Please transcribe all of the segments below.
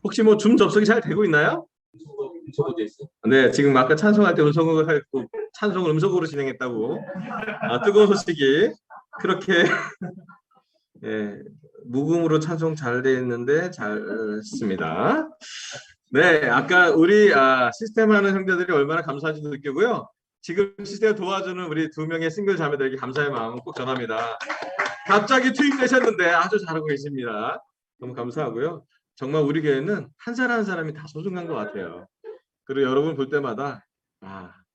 혹시 뭐 줌 접속이 잘 되고 있나요? 음소거 돼 있어? 네, 지금 아까 찬송할 때 음성으로 했고 찬송을 음성으로 진행했다고. 뜨거운 소식이 그렇게 예, 무음으로 찬송 잘 돼 있는데 잘 했습니다. 네, 아까 우리 시스템 하는 형제들이 얼마나 감사한지도 느끼고요. 지금 시스템 도와주는 우리 두 명의 싱글 자매들에게 감사의 마음을 꼭 전합니다. 갑자기 투입되셨는데 아주 잘하고 계십니다. 너무 감사하고요. 정말 우리 교회는 한 사람 한 사람이 다 소중한 것 같아요. 그리고 여러분 볼 때마다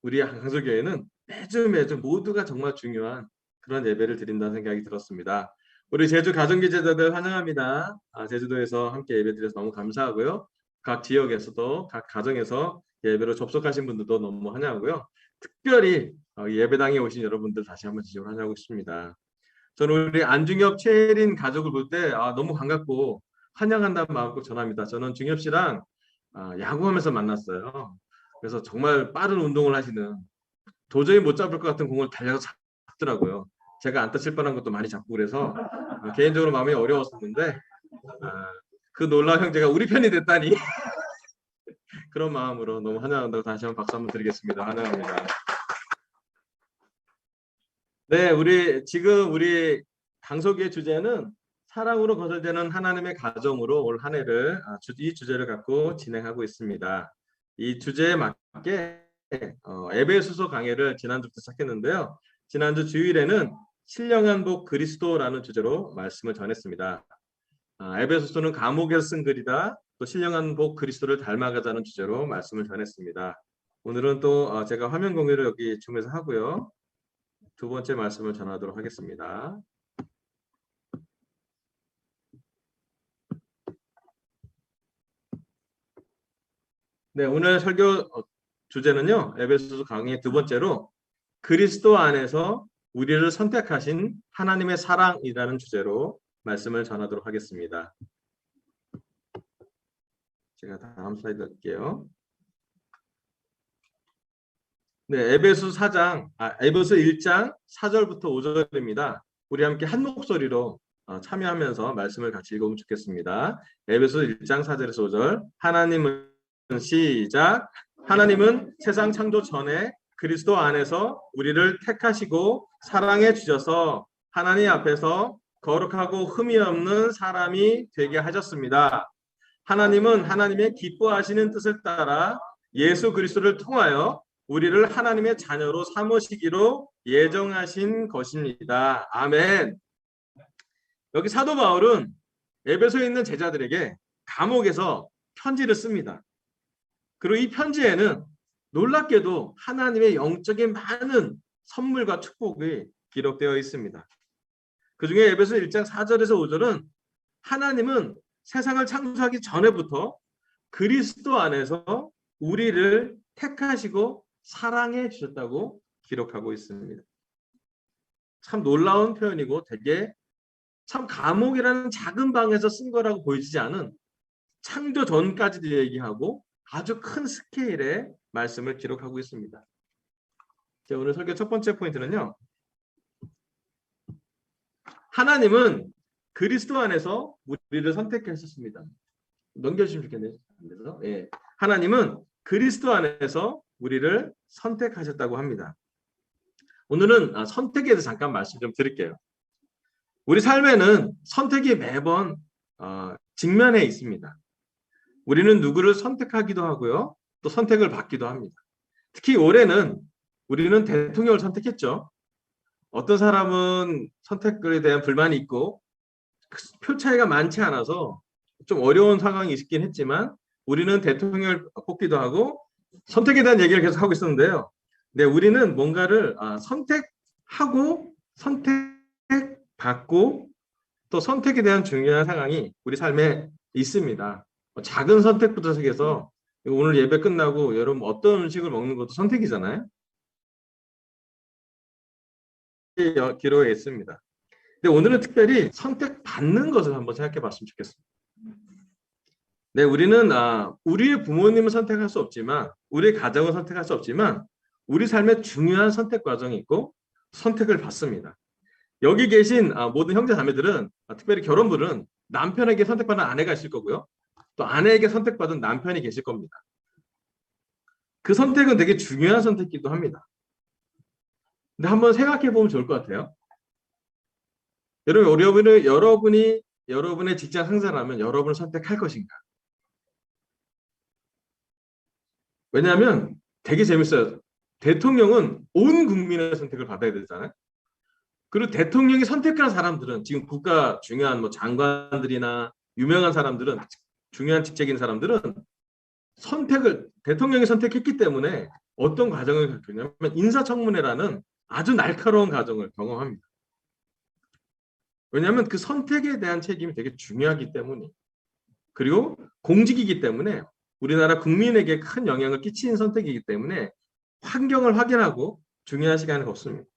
우리 강서교회는 매주 모두가 정말 중요한 그런 예배를 드린다는 생각이 들었습니다. 우리 제주 가정기 제자들 환영합니다. 제주도에서 함께 예배 드려서 너무 감사하고요. 각 지역에서도 각 가정에서 예배로 접속하신 분들도 너무 환영하고요. 특별히 예배당에 오신 여러분들 다시 한번 진심으로 환영하고 싶습니다. 저는 우리 안중엽, 최혜린 가족을 볼 때 너무 반갑고 환영한다는 마음 꼭 전합니다. 저는 중엽 씨랑 야구하면서 만났어요. 그래서 정말 빠른 운동을 하시는 도저히 못 잡을 것 같은 공을 달려서 잡더라고요. 제가 안타 칠 뻔한 것도 많이 잡고 그래서 개인적으로 마음이 어려웠었는데 그 놀라운 형제가 우리 편이 됐다니 그런 마음으로 너무 환영한다고 다시 한번 박수 한번 드리겠습니다. 환영합니다. 네, 우리 강석의 주제는 사랑으로 거절되는 하나님의 가정으로 올 한 해를 이 주제를 갖고 진행하고 있습니다. 이 주제에 맞게 에베소서 강해를 지난주부터 시작했는데요. 지난주 주일에는 신령한 복 그리스도라는 주제로 말씀을 전했습니다. 에베소서는 감옥에서 쓴 글이다. 또 신령한 복 그리스도를 닮아가자는 주제로 말씀을 전했습니다. 오늘은 또 제가 화면 공유를 여기 줌에서 하고요. 두 번째 말씀을 전하도록 하겠습니다. 네, 오늘 설교 주제는요. 에베소서 강의 두 번째로 그리스도 안에서 우리를 선택하신 하나님의 사랑이라는 주제로 말씀을 전하도록 하겠습니다. 제가 다음 슬라이드 할게요. 네, 에베소 1장 4절부터 5절입니다. 우리 함께 한 목소리로 참여하면서 말씀을 같이 읽으면 좋겠습니다. 에베소 1장 4절에서 5절. 하나님은 시작. 하나님은 세상 창조 전에 그리스도 안에서 우리를 택하시고 사랑해 주셔서 하나님 앞에서 거룩하고 흠이 없는 사람이 되게 하셨습니다. 하나님은 하나님의 기뻐하시는 뜻을 따라 예수 그리스도를 통하여 우리를 하나님의 자녀로 삼으시기로 예정하신 것입니다. 아멘. 여기 사도 바울은 에베소에 있는 제자들에게 감옥에서 편지를 씁니다. 그리고 이 편지에는 놀랍게도 하나님의 영적인 많은 선물과 축복이 기록되어 있습니다. 그 중에 에베소 1장 4절에서 5절은 하나님은 세상을 창조하기 전에부터 그리스도 안에서 우리를 택하시고 사랑해 주셨다고 기록하고 있습니다. 참 놀라운 표현이고 되게 참 감옥이라는 작은 방에서 쓴 거라고 보이지 않은 창조 전까지도 얘기하고 아주 큰 스케일의 말씀을 기록하고 있습니다. 자, 오늘 설교 첫 번째 포인트는요. 하나님은 그리스도 안에서 우리를 선택하셨습니다. 넘겨주시면 좋겠네요. 예. 하나님은 그리스도 안에서 우리를 선택하셨다고 합니다. 오늘은 선택에 대해서 잠깐 말씀 좀 드릴게요. 우리 삶에는 선택이 매번 직면해 있습니다. 우리는 누구를 선택하기도 하고요. 또 선택을 받기도 합니다. 특히 올해는 우리는 대통령을 선택했죠. 어떤 사람은 선택에 대한 불만이 있고 표 차이가 많지 않아서 좀 어려운 상황이 있긴 했지만 우리는 대통령을 뽑기도 하고 선택에 대한 얘기를 계속 하고 있었는데요. 네, 우리는 뭔가를 선택하고 선택받고 또 선택에 대한 중요한 상황이 우리 삶에 있습니다. 작은 선택부터 시작해서 오늘 예배 끝나고 여러분 어떤 음식을 먹는 것도 선택이잖아요. 기록에 있습니다. 근데 오늘은 특별히 선택받는 것을 한번 생각해 봤으면 좋겠습니다. 네, 우리는 우리의 부모님을 선택할 수 없지만 우리의 가정을 선택할 수 없지만 우리 삶에 중요한 선택 과정이 있고 선택을 받습니다. 여기 계신 모든 형제 자매들은 특별히 결혼부는 남편에게 선택받는 아내가 있을 거고요. 또 아내에게 선택받은 남편이 계실 겁니다. 그 선택은 되게 중요한 선택이기도 합니다. 근데 한번 생각해 보면 좋을 것 같아요. 여러분의 직장 상사라면 여러분을 선택할 것인가? 왜냐하면 되게 재밌어요. 대통령은 온 국민의 선택을 받아야 되잖아요. 그리고 대통령이 선택한 사람들은 지금 국가 중요한 뭐 장관들이나 유명한 사람들은 중요한 직책인 사람들은 대통령이 선택했기 때문에 어떤 과정을 겪냐면 인사청문회라는 아주 날카로운 과정을 경험합니다. 왜냐하면 그 선택에 대한 책임이 되게 중요하기 때문에 그리고 공직이기 때문에 우리나라 국민에게 큰 영향을 끼치는 선택이기 때문에 환경을 확인하고 중요한 시간을 갖습니다.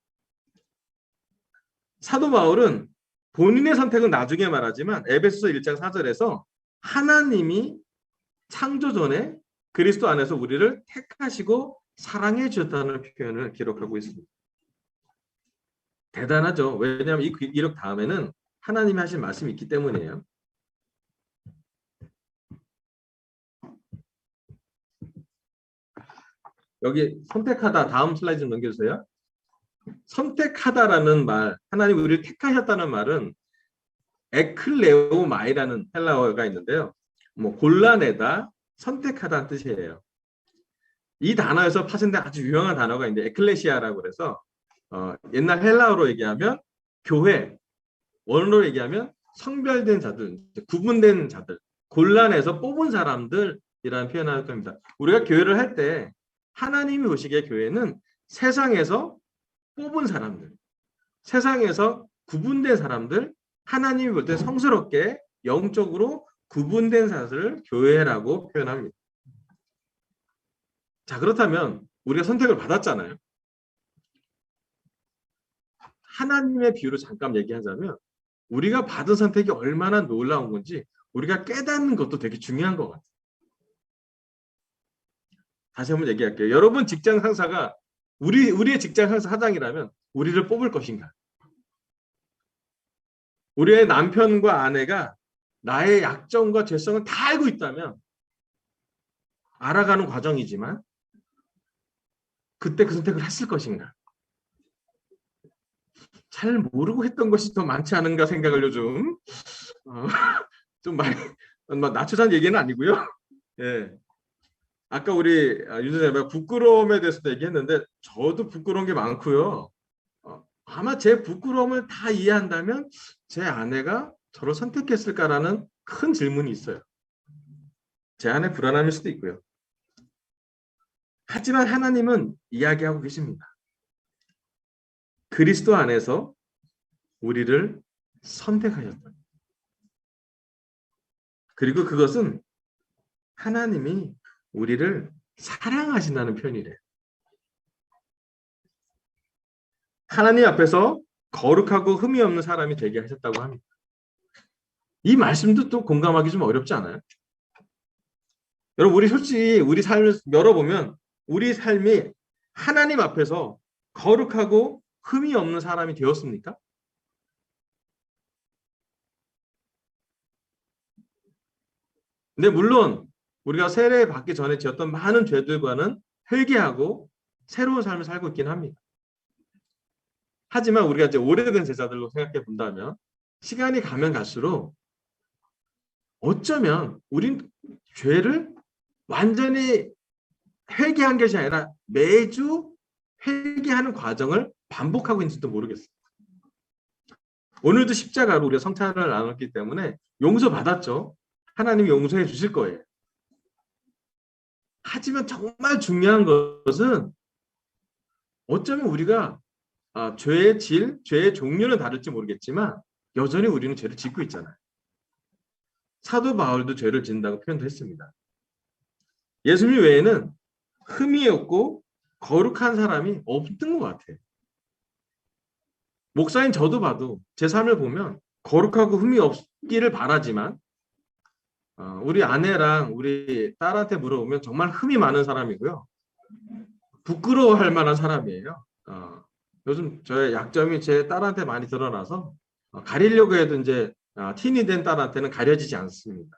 사도 바울은 본인의 선택은 나중에 말하지만 에베소서 1장 4절에서 하나님이 창조 전에 그리스도 안에서 우리를 택하시고 사랑해 주셨다는 표현을 기록하고 있습니다. 대단하죠. 왜냐하면 이 기록 다음에는 하나님이 하신 말씀이 있기 때문이에요. 여기 선택하다 다음 슬라이드 좀 넘겨주세요. 선택하다라는 말, 하나님 우리를 택하셨다는 말은 에클레오마이라는 헬라어가 있는데요. 뭐 골라내다, 선택하다는 뜻이에요. 이 단어에서 파생된 아주 유명한 단어가 있는데 에클레시아라고 그래서 옛날 헬라어로 얘기하면 교회, 원어로 얘기하면 성별된 자들, 구분된 자들, 골라내서 뽑은 사람들이라는 표현을 할 겁니다. 우리가 교회를 할 때 하나님이 보시기에 교회는 세상에서 뽑은 사람들, 세상에서 구분된 사람들, 하나님이 볼 때 성스럽게 영적으로 구분된 사람들을 교회라고 표현합니다. 자, 그렇다면 우리가 선택을 받았잖아요. 하나님의 비유로 잠깐 얘기하자면 우리가 받은 선택이 얼마나 놀라운 건지 우리가 깨닫는 것도 되게 중요한 것 같아요. 다시 한번 얘기할게요. 여러분 직장 상사가 우리의 직장 상사 사장이라면 우리를 뽑을 것인가? 우리의 남편과 아내가 나의 약점과 죄성을 다 알고 있다면 알아가는 과정이지만 그때 그 선택을 했을 것인가? 잘 모르고 했던 것이 더 많지 않은가 생각을 요즘 좀 많이 낮추자는 얘기는 아니고요. 예. 아까 우리 윤선생님 부끄러움에 대해서도 얘기했는데 저도 부끄러운 게 많고요. 아마 제 부끄러움을 다 이해한다면 제 아내가 저를 선택했을까라는 큰 질문이 있어요. 제 안에 불안함일 수도 있고요. 하지만 하나님은 이야기하고 계십니다. 그리스도 안에서 우리를 선택하셨다. 그리고 그것은 하나님이 우리를 사랑하신다는 표현이래요. 하나님 앞에서 거룩하고 흠이 없는 사람이 되게 하셨다고 합니다. 이 말씀도 또 공감하기 좀 어렵지 않아요? 여러분 우리 솔직히 우리 삶을 열어보면 우리 삶이 하나님 앞에서 거룩하고 흠이 없는 사람이 되었습니까? 근데 물론 우리가 세례 받기 전에 지었던 많은 죄들과는 회개하고 새로운 삶을 살고 있긴 합니다. 하지만 우리가 이제 오래된 제자들로 생각해 본다면 시간이 가면 갈수록 어쩌면 우린 죄를 완전히 회개한 것이 아니라 매주 회개하는 과정을 반복하고 있는지도 모르겠어요. 오늘도 십자가로 우리가 성찬을 나눴기 때문에 용서받았죠. 하나님이 용서해 주실 거예요. 하지만 정말 중요한 것은 어쩌면 우리가 죄의 질, 죄의 종류는 다를지 모르겠지만 여전히 우리는 죄를 짓고 있잖아요. 사도 바울도 죄를 짓는다고 표현도 했습니다. 예수님 외에는 흠이 없고 거룩한 사람이 없는 것 같아요. 목사인 저도 봐도 제 삶을 보면 거룩하고 흠이 없기를 바라지만 우리 아내랑 우리 딸한테 물어보면 정말 흠이 많은 사람이고요. 부끄러워할 만한 사람이에요. 요즘 저의 약점이 제 딸한테 많이 드러나서 가리려고 해도 이제 틴이 된 딸한테는 가려지지 않습니다.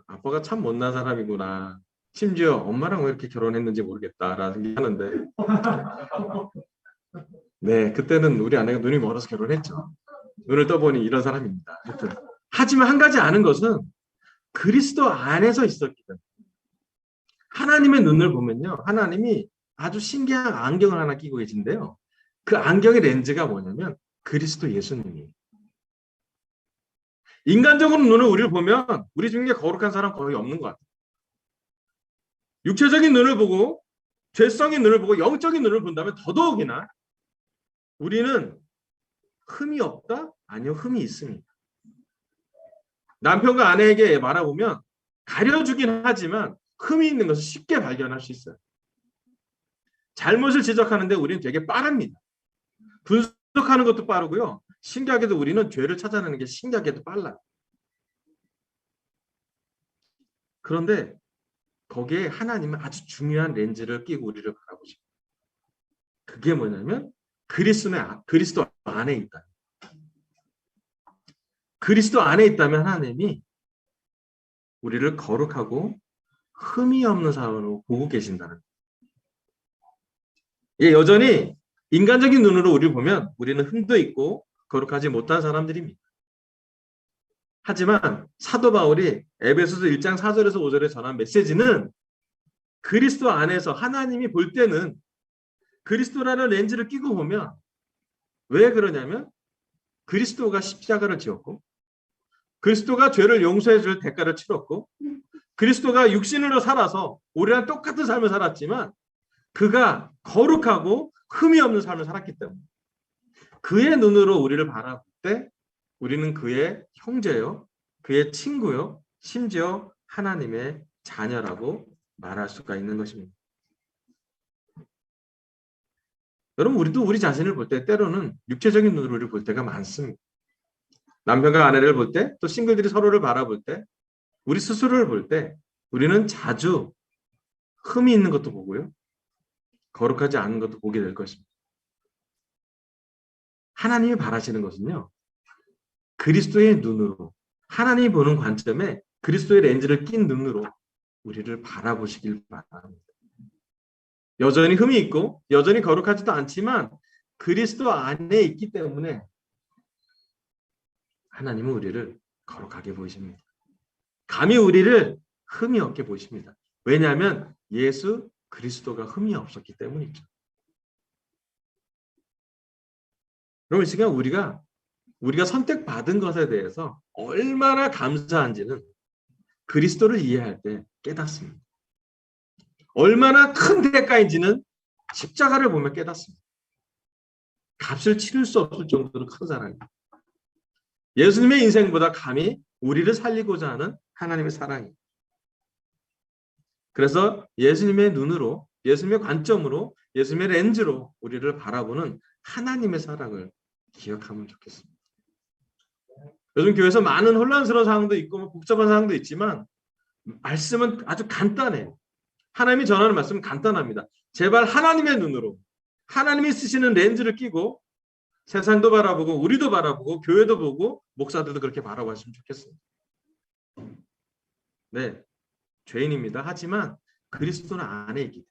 아빠가 참 못난 사람이구나. 심지어 엄마랑 왜 이렇게 결혼했는지 모르겠다라는 게 하는데, 네, 그때는 우리 아내가 눈이 멀어서 결혼했죠. 눈을 떠보니 이런 사람입니다. 하여튼. 하지만 한 가지 아는 것은 그리스도 안에서 있었기 때문에 하나님의 눈을 보면요, 하나님이 아주 신기한 안경을 하나 끼고 계신데요. 그 안경의 렌즈가 뭐냐면 그리스도 예수님이에요. 인간적으로 눈을 우리를 보면 우리 중에 거룩한 사람 거의 없는 것 같아요. 육체적인 눈을 보고 죄성의 눈을 보고 영적인 눈을 본다면 더더욱이나 우리는 흠이 없다? 아니요, 흠이 있습니다. 남편과 아내에게 말해보면 가려주긴 하지만 흠이 있는 것을 쉽게 발견할 수 있어요. 잘못을 지적하는데 우리는 되게 빠릅니다. 분석하는 것도 빠르고요. 신기하게도 우리는 죄를 찾아내는 게 신기하게도 빨라요. 그런데 거기에 하나님은 아주 중요한 렌즈를 끼고 우리를 바라보십니다. 그게 뭐냐면 그리스도 안에 있다. 그리스도 안에 있다면 하나님이 우리를 거룩하고 흠이 없는 사람으로 보고 계신다는 거예요. 예, 여전히 인간적인 눈으로 우리를 보면 우리는 흠도 있고 거룩하지 못한 사람들입니다. 하지만 사도 바울이 에베소서 1장 4절에서 5절에 전한 메시지는 그리스도 안에서 하나님이 볼 때는 그리스도라는 렌즈를 끼고 보면 왜 그러냐면 그리스도가 십자가를 지었고 그리스도가 죄를 용서해 줄 대가를 치렀고 그리스도가 육신으로 살아서 우리랑 똑같은 삶을 살았지만 그가 거룩하고 흠이 없는 삶을 살았기 때문에 그의 눈으로 우리를 바라볼 때 우리는 그의 형제요, 그의 친구요, 심지어 하나님의 자녀라고 말할 수가 있는 것입니다. 여러분, 우리도 우리 자신을 볼 때 때로는 육체적인 눈으로 우리를 볼 때가 많습니다. 남편과 아내를 볼 때, 또 싱글들이 서로를 바라볼 때, 우리 스스로를 볼 때 우리는 자주 흠이 있는 것도 보고요. 거룩하지 않은 것도 보게 될 것입니다. 하나님이 바라시는 것은요. 그리스도의 눈으로 하나님이 보는 관점에 그리스도의 렌즈를 낀 눈으로 우리를 바라보시길 바랍니다. 여전히 흠이 있고 여전히 거룩하지도 않지만 그리스도 안에 있기 때문에 하나님은 우리를 거룩하게 보이십니다. 감히 우리를 흠이 없게 보십니다. 왜냐하면 예수 그리스도가 흠이 없었기 때문이죠. 그럼 이 시간 우리가 선택받은 것에 대해서 얼마나 감사한지는 그리스도를 이해할 때 깨닫습니다. 얼마나 큰 대가인지는 십자가를 보며 깨닫습니다. 값을 치를 수 없을 정도로 큰 사랑입니다. 예수님의 인생보다 감히 우리를 살리고자 하는 하나님의 사랑입니다. 그래서 예수님의 눈으로, 예수님의 관점으로, 예수님의 렌즈로 우리를 바라보는 하나님의 사랑을 기억하면 좋겠습니다. 요즘 교회에서 많은 혼란스러운 상황도 있고 복잡한 상황도 있지만 말씀은 아주 간단해요. 하나님이 전하는 말씀은 간단합니다. 제발 하나님의 눈으로 하나님이 쓰시는 렌즈를 끼고 세상도 바라보고 우리도 바라보고 교회도 보고 목사들도 그렇게 바라보았으면 좋겠습니다. 네, 죄인입니다. 하지만 그리스도는 안에 있기 때문에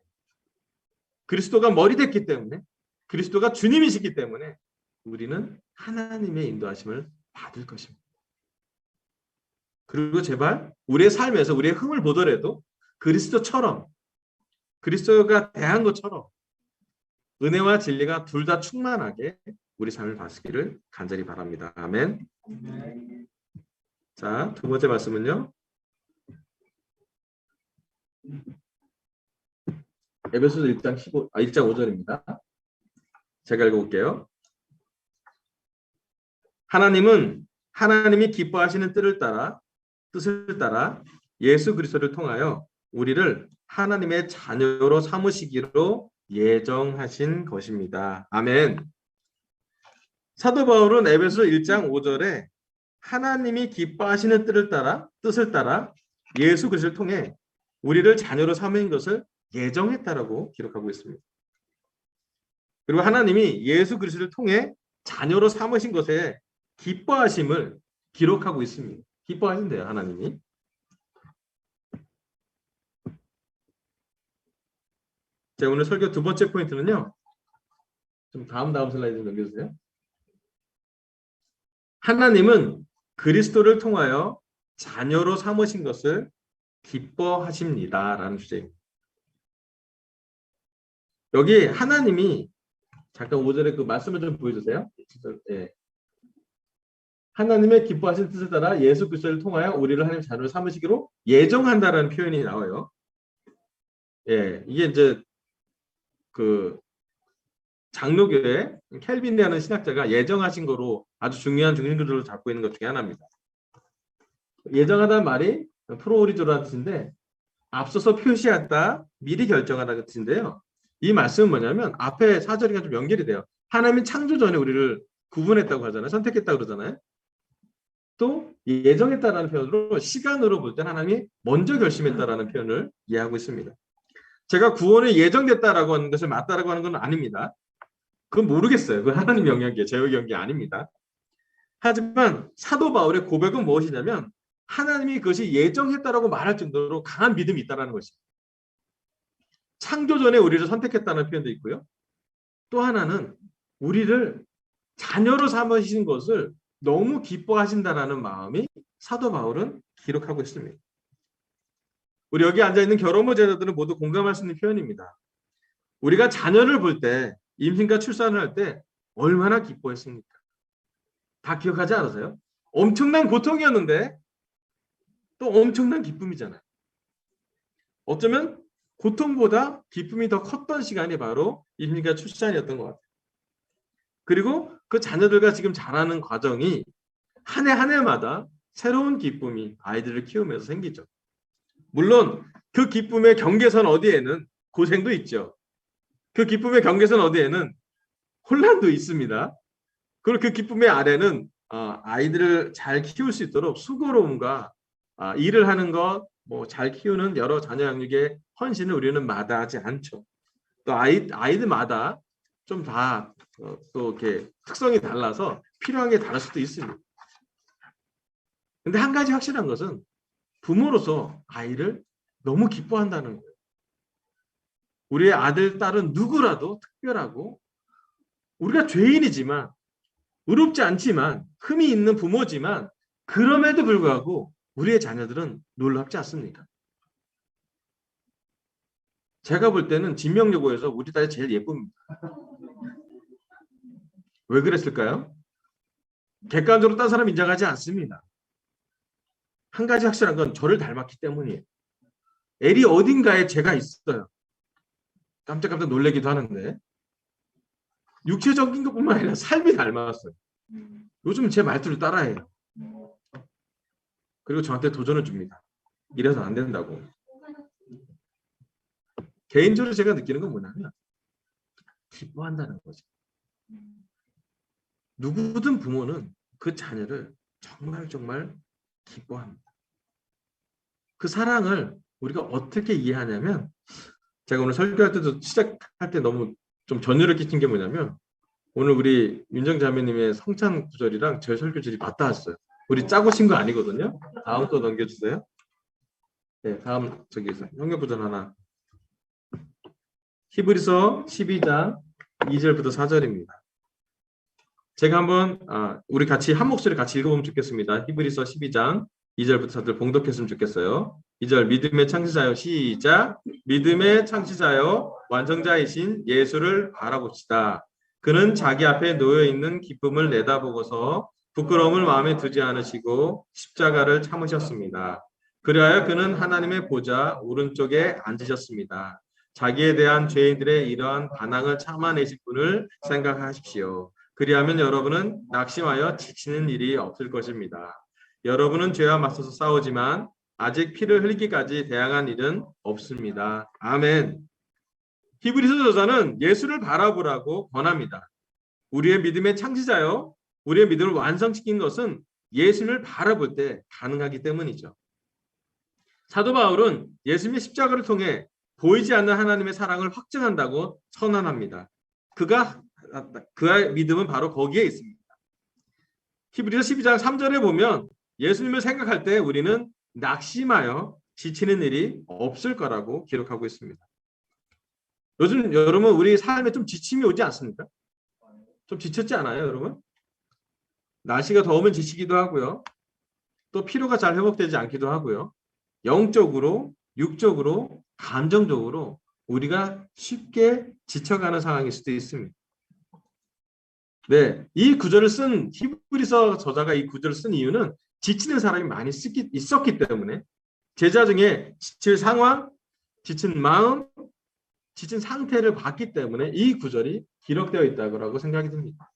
그리스도가 머리 됐기 때문에 그리스도가 주님이시기 때문에 우리는 하나님의 인도하심을 받을 것입니다. 그리고 제발 우리의 삶에서 우리의 흠을 보더라도 그리스도처럼 그리스도가 대한 것처럼 은혜와 진리가 둘 다 충만하게 우리 삶을 바시기를 간절히 바랍니다. 아멘. 자, 두 번째 말씀은요. 에베소서 1장 5절입니다. 제가 읽어볼게요. 하나님이 기뻐하시는 뜻을 따라 예수 그리스도를 통하여 우리를 하나님의 자녀로 삼으시기로 예정하신 것입니다. 아멘. 사도 바울은 에베소서 1장 5절에 하나님이 기뻐하시는 뜻을 따라 예수 그리스도를 통해 우리를 자녀로 삼은 것을 예정했다라고 기록하고 있습니다. 그리고 하나님이 예수 그리스도를 통해 자녀로 삼으신 것에 기뻐하심을 기록하고 있습니다. 기뻐하신대요, 하나님이. 자, 오늘 설교 두 번째 포인트는요. 좀 다음 슬라이드 좀 넘겨주세요. 하나님은 그리스도를 통하여 자녀로 삼으신 것을 기뻐하십니다라는 주제입니다. 여기 하나님이 잠깐 5절에 그 말씀을 좀 보여주세요. 예. 하나님의 기뻐하신 뜻을 따라 예수 그리스도를 통하여 우리를 하나님 자녀로 삼으시기로 예정한다라는 표현이 나와요. 예, 이게 이제 그 장로교회 켈빈이라는 신학자가 예정하신 거로 아주 중요한 중심구조를 잡고 있는 것 중에 하나입니다. 예정하다는 말이 프로오리조라는 뜻인데 앞서서 표시했다, 미리 결정하다는 뜻인데요. 이 말씀은 뭐냐면 앞에 4절이랑 좀 연결이 돼요. 하나님이 창조 전에 우리를 구분했다고 하잖아요. 선택했다고 그러잖아요. 또 예정했다라는 표현으로 시간으로 볼 때 하나님이 먼저 결심했다라는 표현을 이해하고 있습니다. 제가 구원에 예정됐다라고 하는 것을 맞다라고 하는 건 아닙니다. 그건 모르겠어요. 그건 하나님 영역이에요. 제 영역이 아닙니다. 하지만 사도 바울의 고백은 무엇이냐면 하나님이 그것이 예정했다라고 말할 정도로 강한 믿음이 있다는 것이죠. 창조 전에 우리를 선택했다는 표현도 있고요. 또 하나는 우리를 자녀로 삼으신 것을 너무 기뻐하신다라는 마음이 사도 바울은 기록하고 있습니다. 우리 여기 앉아있는 결혼모 제자들은 모두 공감할 수 있는 표현입니다. 우리가 자녀를 볼 때 임신과 출산을 할 때 얼마나 기뻐했습니까? 다 기억하지 않으세요? 엄청난 고통이었는데 또 엄청난 기쁨이잖아요. 어쩌면 고통보다 기쁨이 더 컸던 시간이 바로 임신과 출산이었던 것 같아요. 그리고 그 자녀들과 지금 자라는 과정이 한 해 한 해마다 새로운 기쁨이 아이들을 키우면서 생기죠. 물론 그 기쁨의 경계선 어디에는 고생도 있죠. 그 기쁨의 경계선 어디에는 혼란도 있습니다. 그리고 그 기쁨의 아래는 아이들을 잘 키울 수 있도록 수고로움과 일을 하는 것, 뭐 잘 키우는 여러 자녀 양육의 헌신을 우리는 마다하지 않죠. 또 아이들마다 좀 다 또 이렇게 특성이 달라서 필요한 게 다를 수도 있습니다. 근데 한 가지 확실한 것은 부모로서 아이를 너무 기뻐한다는 거예요. 우리의 아들, 딸은 누구라도 특별하고 우리가 죄인이지만 의롭지 않지만 흠이 있는 부모지만 그럼에도 불구하고 우리의 자녀들은 놀랍지 않습니까? 제가 볼 때는 진명여고에서 우리 딸이 제일 예쁩니다. 왜 그랬을까요? 객관적으로 딴 사람 인정하지 않습니다. 한 가지 확실한 건 저를 닮았기 때문이에요. 엘이 어딘가에 제가 있어요. 깜짝깜짝 놀라기도 하는데 육체적인 것뿐만 아니라 삶이 닮았어요. 요즘 제 말투를 따라해요. 그리고 저한테 도전을 줍니다. 이래서 안 된다고. 개인적으로 제가 느끼는 건 뭐냐면 기뻐한다는 거죠. 누구든 부모는 그 자녀를 정말 기뻐합니다. 그 사랑을 우리가 어떻게 이해하냐면 제가 오늘 설교할 때도 시작할 때 너무 좀 전율을 끼친 게 뭐냐면 오늘 우리 윤정 자매님의 성찬 구절이랑 제 설교절이 맞닿았어요. 우리 짜고 친 거 아니거든요. 다음 또 넘겨주세요. 네, 다음 저기서 성경 구절 하나. 히브리서 12장 2절부터 4절입니다. 제가 한번 우리 같이 한 목소리 같이 읽어보면 좋겠습니다. 히브리서 12장 2절부터 4절 봉독했으면 좋겠어요. 2절 믿음의 창시자여 시작. 믿음의 창시자여 완성자이신 예수를 바라봅시다. 그는 자기 앞에 놓여있는 기쁨을 내다보고서 부끄러움을 마음에 두지 않으시고 십자가를 참으셨습니다. 그리하여 그는 하나님의 보좌 오른쪽에 앉으셨습니다. 자기에 대한 죄인들의 이러한 반항을 참아내신 분을 생각하십시오. 그리하면 여러분은 낙심하여 지치는 일이 없을 것입니다. 여러분은 죄와 맞서서 싸우지만 아직 피를 흘리기까지 대항한 일은 없습니다. 아멘. 히브리서 저자는 예수를 바라보라고 권합니다. 우리의 믿음의 창시자요. 우리의 믿음을 완성시킨 것은 예수를 바라볼 때 가능하기 때문이죠. 사도 바울은 예수님의 십자가를 통해 보이지 않는 하나님의 사랑을 확증한다고 선언합니다. 그의 믿음은 바로 거기에 있습니다. 히브리서 12장 3절에 보면 예수님을 생각할 때 우리는 낙심하여 지치는 일이 없을 거라고 기록하고 있습니다. 요즘 여러분 우리 삶에 좀 지침이 오지 않습니까? 좀 지쳤지 않아요, 여러분? 날씨가 더우면 지치기도 하고요. 또 피로가 잘 회복되지 않기도 하고요. 영적으로, 육적으로, 감정적으로 우리가 쉽게 지쳐가는 상황일 수도 있습니다. 네, 이 구절을 쓴 히브리서 저자가 이 구절을 쓴 이유는 지치는 사람이 많이 있었기 때문에 제자 중에 지칠 상황, 지친 마음, 지친 상태를 봤기 때문에 이 구절이 기록되어 있다고 생각이 듭니다.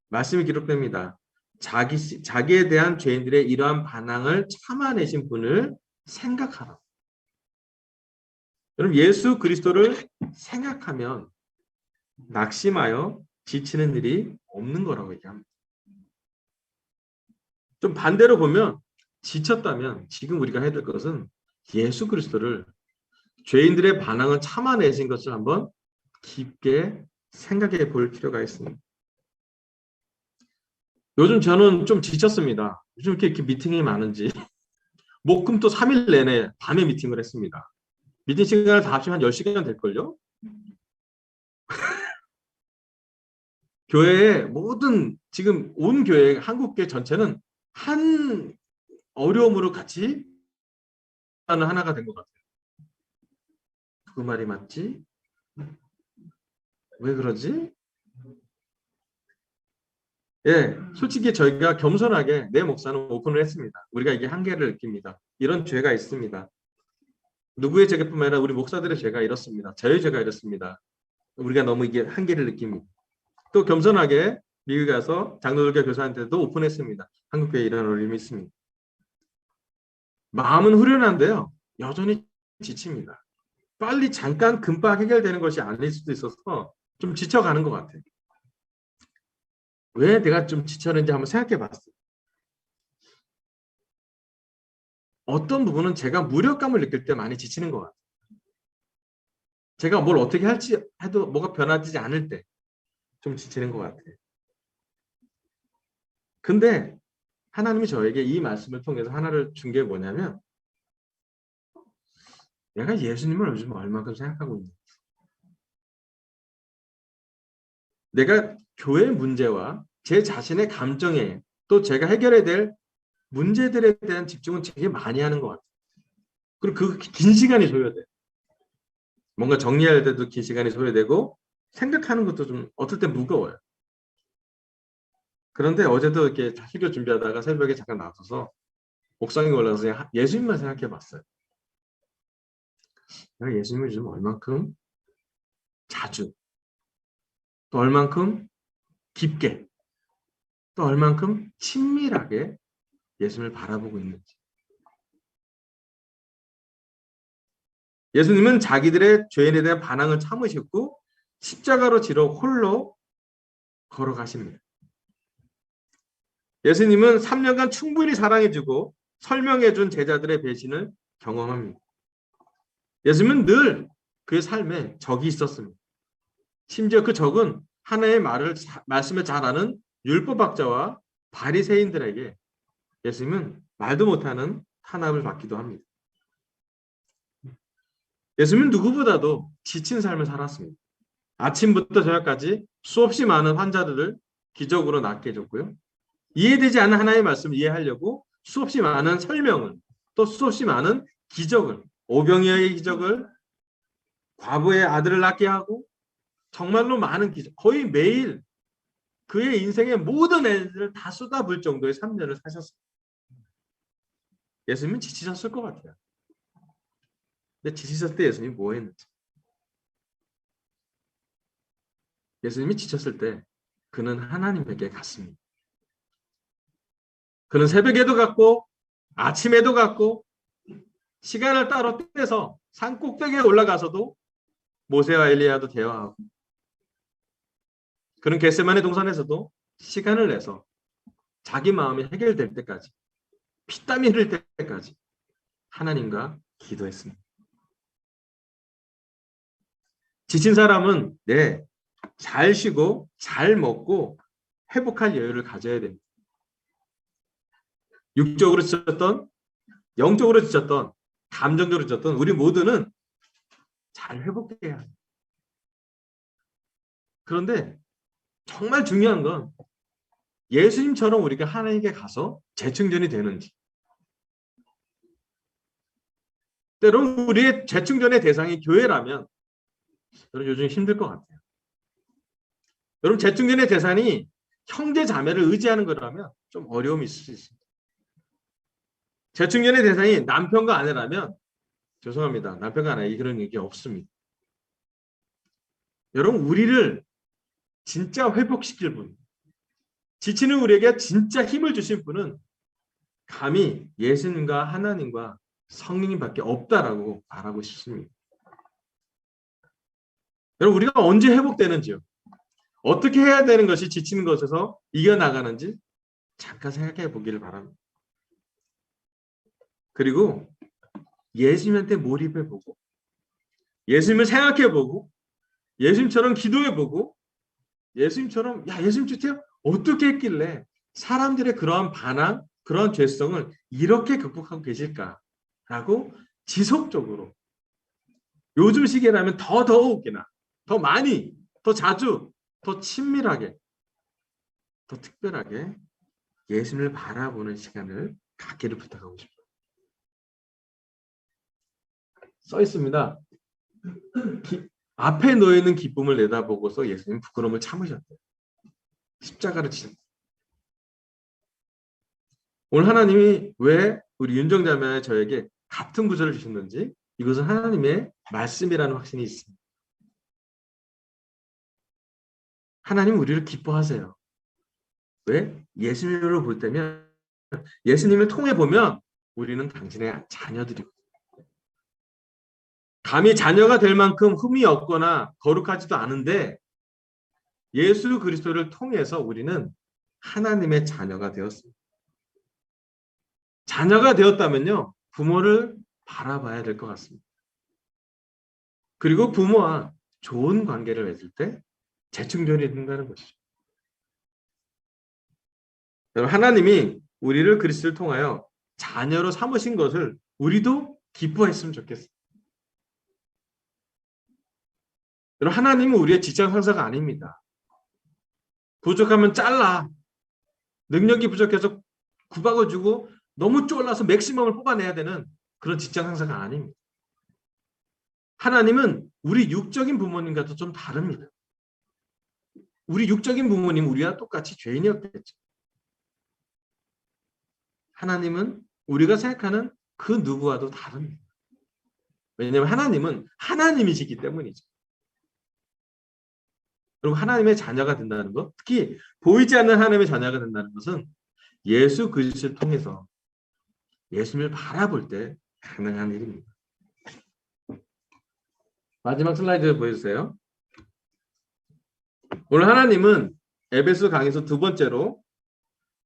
말씀이 기록됩니다. 자기에 대한 죄인들의 이러한 반항을 참아내신 분을 생각하라. 여러분, 예수 그리스도를 생각하면 낙심하여 지치는 일이 없는 거라고 얘기합니다. 좀 반대로 보면 지쳤다면 지금 우리가 해야 될 것은 예수 그리스도를 죄인들의 반항을 참아내신 것을 한번 깊게 생각해 볼 필요가 있습니다. 요즘 저는 좀 지쳤습니다. 요즘 이렇게 미팅이 많은지 목금토 3일 내내 밤에 미팅을 했습니다. 미팅 시간을 다 합치면 한 10시간 될걸요? 교회의 모든 지금 온 교회 한국교회 전체는 한 어려움으로 같이 하는 하나가 된 것 같아요. 그 말이 맞지? 왜 그러지? 예, 솔직히 저희가 겸손하게 내 목사는 오픈을 했습니다. 우리가 이게 한계를 느낍니다. 이런 죄가 있습니다. 누구의 죄뿐만 아니라 우리 목사들의 죄가 이렇습니다. 저의 죄가 이렇습니다. 우리가 너무 이게 한계를 느낍니다. 또 겸손하게 미국에 가서 장로들과 교사한테도 오픈했습니다. 한국교회에 이런 어려움이 있습니다. 마음은 후련한데요. 여전히 지칩니다. 빨리 잠깐 금방 해결되는 것이 아닐 수도 있어서 좀 지쳐가는 것 같아요. 왜 내가 좀 지쳤는지 한번 생각해 봤어요. 어떤 부분은 제가 무력감을 느낄 때 많이 지치는 것 같아요. 제가 뭘 어떻게 할지 해도 뭐가 변하지 않을 때 좀 지치는 것 같아요. 근데 하나님이 저에게 이 말씀을 통해서 하나를 준 게 뭐냐면 내가 예수님을 요즘 얼마큼 생각하고 있는지, 내가 교회 문제와 제 자신의 감정에 또 제가 해결해야 될 문제들에 대한 집중은 되게 많이 하는 것 같아요. 그리고 그 긴 시간이 소요돼요. 뭔가 정리할 때도 긴 시간이 소요되고 생각하는 것도 좀 어떨 때 무거워요. 그런데 어제도 이렇게 설교 준비하다가 새벽에 잠깐 나와서 옥상에 올라가서 예수님만 생각해 봤어요. 내가 예수님을 요즘 얼만큼 자주, 또 얼만큼 깊게, 또 얼만큼 친밀하게 예수님을 바라보고 있는지. 예수님은 자기들의 죄인에 대한 반항을 참으셨고 십자가로 지러 홀로 걸어가십니다. 예수님은 3년간 충분히 사랑해주고 설명해준 제자들의 배신을 경험합니다. 예수님은 늘 그의 삶에 적이 있었습니다. 심지어 그 적은 하나의 말씀을 잘 아는 율법학자와 바리새인들에게 예수님은 말도 못하는 탄압을 받기도 합니다. 예수님은 누구보다도 지친 삶을 살았습니다. 아침부터 저녁까지 수없이 많은 환자들을 기적으로 낫게 해줬고요. 이해되지 않는 하나의 말씀을 이해하려고 수없이 많은 설명을, 또 수없이 많은 기적을, 오병이어의 기적을, 과부의 아들을 낳게 하고 정말로 많은 기적, 거의 매일 그의 인생의 모든 애들을 다 쏟아부을 정도의 3년을 사셨습니다. 예수님은 지치셨을 것 같아요. 근데 지치셨을 때 예수님이 뭐 했는지. 예수님이 지쳤을 때 그는 하나님에게 갔습니다. 그는 새벽에도 갔고 아침에도 갔고 시간을 따로 떼서 산 꼭대기에 올라가서도 모세와 엘리야도 대화하고 그는 겟세마네 동산에서도 시간을 내서 자기 마음이 해결될 때까지 피땀이 흐를 때까지 하나님과 기도했습니다. 지친 사람은 잘 쉬고 잘 먹고 회복할 여유를 가져야 됩니다. 육적으로 지쳤던, 영적으로 지쳤던, 감정적으로 지쳤던 우리 모두는 잘 회복해야 합니다. 그런데 정말 중요한 건 예수님처럼 우리가 하나님께 가서 재충전이 되는지. 때론 우리의 재충전의 대상이 교회라면 여러분 요즘 힘들 것 같아요. 여러분 재충전의 대상이 형제 자매를 의지하는 거라면 좀 어려움이 있을 수 있습니다. 재충전의 대상이 남편과 아내라면 죄송합니다. 남편과 아내 그런 얘기 없습니다. 여러분 우리를 진짜 회복시킬 분, 지치는 우리에게 진짜 힘을 주신 분은 감히 예수님과 하나님과 성령님밖에 없다라고 말하고 싶습니다. 여러분 우리가 언제 회복되는지요? 어떻게 해야 되는 것이 지치는 것에서 이겨나가는지 잠깐 생각해 보기를 바랍니다. 그리고 예수님한테 몰입해보고 예수님을 생각해보고 예수님처럼 기도해보고 예수님처럼 예수님 주세요 어떻게 했길래 사람들의 그러한 반항, 그러한 죄성을 이렇게 극복하고 계실까라고 지속적으로 요즘 시기라면 더욱이나 더 많이, 더 자주, 더 친밀하게, 더 특별하게 예수님을 바라보는 시간을 갖기를 부탁하고 싶어요. 써 있습니다. 앞에 놓여 있는 기쁨을 내다보고서 예수님 부끄러움을 참으셨대요. 십자가를 치셨대요. 오늘 하나님이 왜 우리 윤정자매 저에게 같은 구절을 주셨는지 이것은 하나님의 말씀이라는 확신이 있습니다. 하나님 우리를 기뻐하세요. 왜? 예수님을 볼 때면 예수님을 통해 보면 우리는 당신의 자녀들이고 감히 자녀가 될 만큼 흠이 없거나 거룩하지도 않은데 예수 그리스도를 통해서 우리는 하나님의 자녀가 되었습니다. 자녀가 되었다면요. 부모를 바라봐야 될 것 같습니다. 그리고 부모와 좋은 관계를 맺을 때 재충전이 된다는 것이죠. 여러분 하나님이 우리를 그리스도를 통하여 자녀로 삼으신 것을 우리도 기뻐했으면 좋겠어요. 여러분 하나님은 우리의 직장 상사가 아닙니다. 부족하면 잘라. 능력이 부족해서 구박을 주고 너무 쫄라서 맥시멈을 뽑아내야 되는 그런 직장 상사가 아닙니다. 하나님은 우리 육적인 부모님과도 좀 다릅니다. 우리 육적인 부모님 우리와 똑같이 죄인이었겠죠. 하나님은 우리가 생각하는 그 누구와도 다릅니다. 왜냐하면 하나님은 하나님이시기 때문이죠. 그리고 하나님의 자녀가 된다는 것, 특히 보이지 않는 하나님의 자녀가 된다는 것은 예수 그리스도를 통해서 예수님을 바라볼 때 가능한 일입니다. 마지막 슬라이드 보여주세요. 오늘 하나님은 에베소 강에서 두 번째로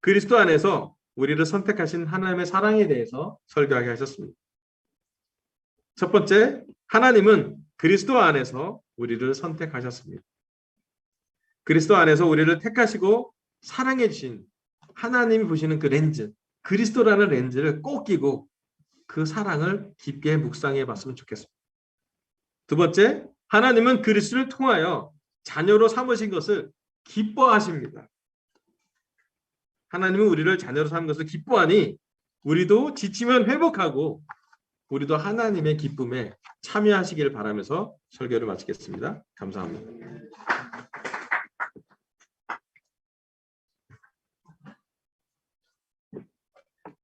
그리스도 안에서 우리를 선택하신 하나님의 사랑에 대해서 설교하게 하셨습니다. 첫 번째, 하나님은 그리스도 안에서 우리를 선택하셨습니다. 그리스도 안에서 우리를 택하시고 사랑해 주신 하나님이 보시는 그 렌즈, 그리스도라는 렌즈를 꼭 끼고 그 사랑을 깊게 묵상해 봤으면 좋겠습니다. 두 번째, 하나님은 그리스도를 통하여 자녀로 삼으신 것을 기뻐하십니다. 하나님은 우리를 자녀로 삼은 것을 기뻐하니 우리도 지치면 회복하고 우리도 하나님의 기쁨에 참여하시기를 바라면서 설교를 마치겠습니다. 감사합니다.